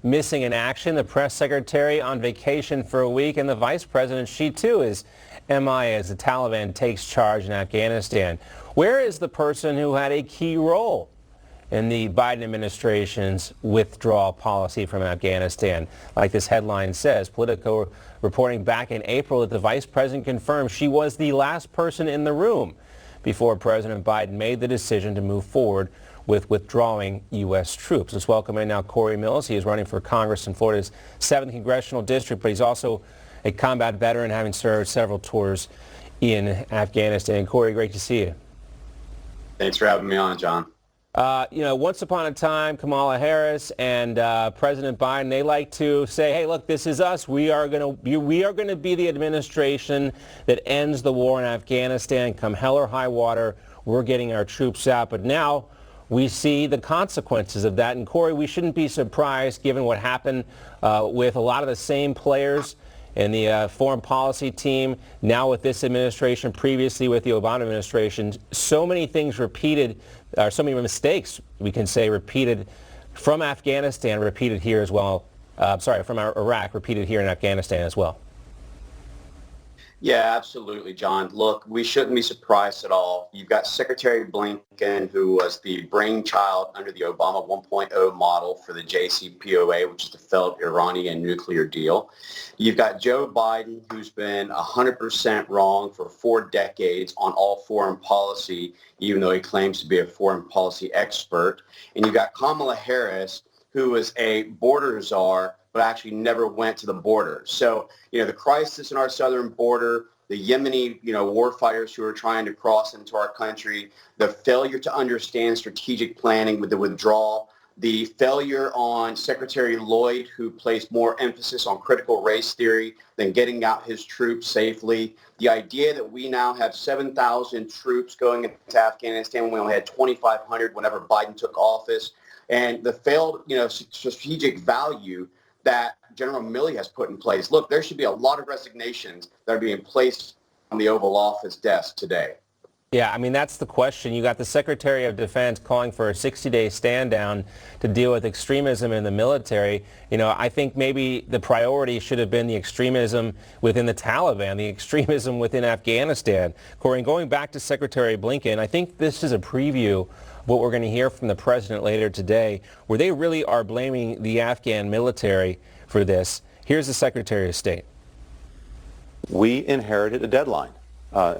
missing in action. The press secretary on vacation for a week, and the vice president, she too is MIA as the Taliban takes charge in Afghanistan. Where is the person who had a key role in the Biden administration's withdrawal policy from Afghanistan? Like this headline says, Politico reporting back in April that the vice president confirmed she was the last person in the room before President Biden made the decision to move forward with withdrawing U.S. troops. Let's welcome in now Corey Mills. He is running for Congress in Florida's 7th Congressional District, but he's also a combat veteran, having served several tours in Afghanistan. Corey, great to see you. Thanks for having me on, John. Once upon a time, Kamala Harris and President Biden, they like to say, hey, look, this is us. We are going to be the administration that ends the war in Afghanistan. Come hell or high water, we're getting our troops out. But now we see the consequences of that. And Corey, we shouldn't be surprised given what happened with a lot of the same players in the foreign policy team, now with this administration, previously with the Obama administration. So many things repeated, so many mistakes, we can say, repeated from Afghanistan, repeated here as well. From Iraq, repeated here in Afghanistan as well. Yeah, absolutely, John. Look, we shouldn't be surprised at all. You've got Secretary Blinken, who was the brainchild under the Obama 1.0 model for the JCPOA, which is the failed Iranian nuclear deal. You've got Joe Biden, who's been 100% wrong for 4 decades on all foreign policy, even though he claims to be a foreign policy expert. And you've got Kamala Harris, who is a border czar, but actually never went to the border. So, the crisis in our southern border, the Yemeni, war fighters who are trying to cross into our country, the failure to understand strategic planning with the withdrawal, the failure on Secretary Lloyd, who placed more emphasis on critical race theory than getting out his troops safely, the idea that we now have 7,000 troops going into Afghanistan when we only had 2,500 whenever Biden took office, and the failed, strategic value that General Milley has put in place. Look, there should be a lot of resignations that are being placed on the Oval Office desk today. Yeah, I mean, that's the question. You got the Secretary of Defense calling for a 60-day stand down to deal with extremism in the military. I think maybe the priority should have been the extremism within the Taliban, the extremism within Afghanistan. Corey, going back to Secretary Blinken, I think this is a preview of what we're going to hear from the president later today, where they really are blaming the Afghan military for this. Here's the Secretary of State. We inherited a deadline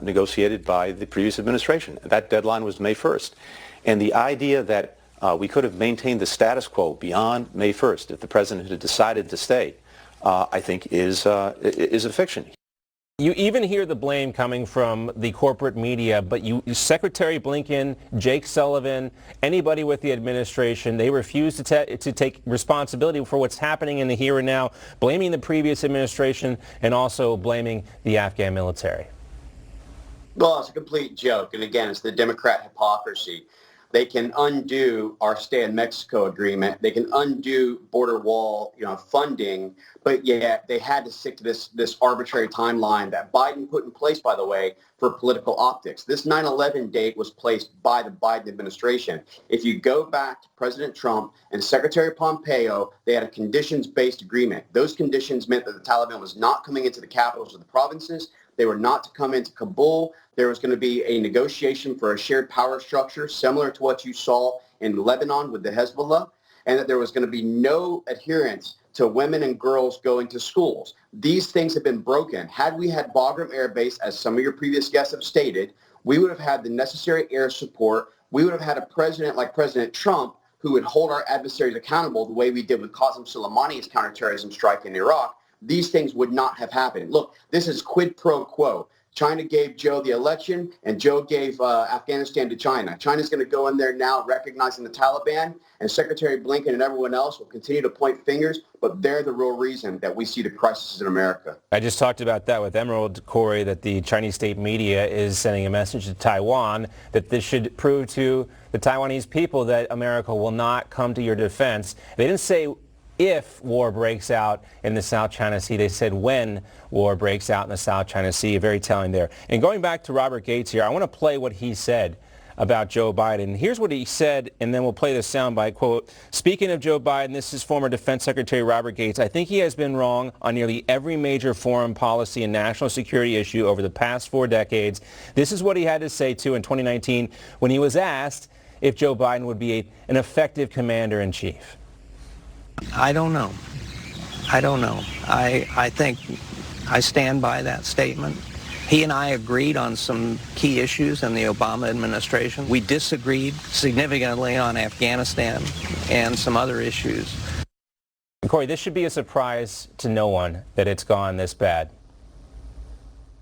negotiated by the previous administration. That deadline was May 1st. And the idea that we could have maintained the status quo beyond May 1st if the president had decided to stay, I think is a fiction. You even hear the blame coming from the corporate media, but Secretary Blinken, Jake Sullivan, anybody with the administration, they refuse to take responsibility for what's happening in the here and now, blaming the previous administration and also blaming the Afghan military. Well, it's a complete joke. And again, it's the Democrat hypocrisy. They can undo our Stay in Mexico agreement. They can undo border wall, funding, but yet they had to stick to this arbitrary timeline that Biden put in place, by the way, for political optics. This 9/11 date was placed by the Biden administration. If you go back to President Trump and Secretary Pompeo, they had a conditions-based agreement. Those conditions meant that the Taliban was not coming into the capitals of the provinces. They were not to come into Kabul. There was going to be a negotiation for a shared power structure similar to what you saw in Lebanon with the Hezbollah, and that there was going to be no adherence to women and girls going to schools. These things have been broken. Had we had Bagram Air Base, as some of your previous guests have stated, we would have had the necessary air support. We would have had a president like President Trump who would hold our adversaries accountable the way we did with Qasem Soleimani's counterterrorism strike in Iraq. These things would not have happened. Look, this is quid pro quo. China gave Joe the election, and Joe gave Afghanistan to China. China's going to go in there now recognizing the Taliban, and Secretary Blinken and everyone else will continue to point fingers, but they're the real reason that we see the crisis in America. I just talked about that with Emerald, Corey, that the Chinese state media is sending a message to Taiwan that this should prove to the Taiwanese people that America will not come to your defense. They didn't say if war breaks out in the South China Sea. They said when war breaks out in the South China Sea. Very telling there. And going back to Robert Gates here, I want to play what he said about Joe Biden. Here's what he said, and then we'll play the soundbite. Quote, "Speaking of Joe Biden, this is former Defense Secretary Robert Gates. I think he has been wrong on nearly every major foreign policy and national security issue over the past 4 decades. This is what he had to say, too, in 2019 when he was asked if Joe Biden would be an effective commander-in-chief." I don't know. I think I stand by that statement. He and I agreed on some key issues in the Obama administration. We disagreed significantly on Afghanistan and some other issues. Corey, this should be a surprise to no one that it's gone this bad.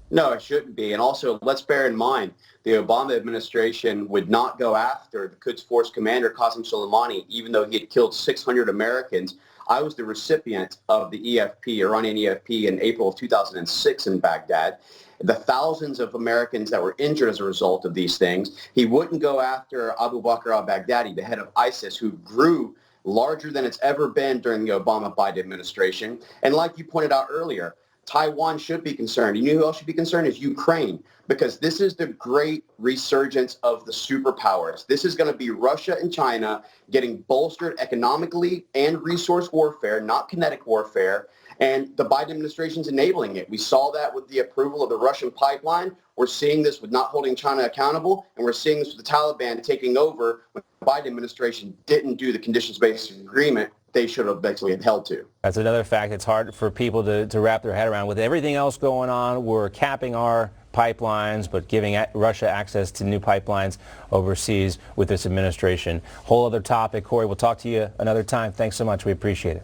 No, it shouldn't be. And also, let's bear in mind, the Obama administration would not go after the Quds Force commander, Qasem Soleimani, even though he had killed 600 Americans. I was the recipient of the EFP, Iranian EFP, in April of 2006 in Baghdad. The thousands of Americans that were injured as a result of these things. He wouldn't go after Abu Bakr al-Baghdadi, the head of ISIS, who grew larger than it's ever been during the Obama-Biden administration. And like you pointed out earlier, Taiwan should be concerned. You know who else should be concerned is Ukraine, because this is the great resurgence of the superpowers. This is going to be Russia and China getting bolstered economically and resource warfare, not kinetic warfare. And the Biden administration is enabling it. We saw that with the approval of the Russian pipeline. We're seeing this with not holding China accountable, and we're seeing this with the Taliban taking over when the Biden administration didn't do the conditions-based agreement they should have basically held to. That's another fact. It's hard for people to wrap their head around. With everything else going on, we're capping our pipelines, but giving Russia access to new pipelines overseas with this administration. Whole other topic. Corey, we'll talk to you another time. Thanks so much. We appreciate it.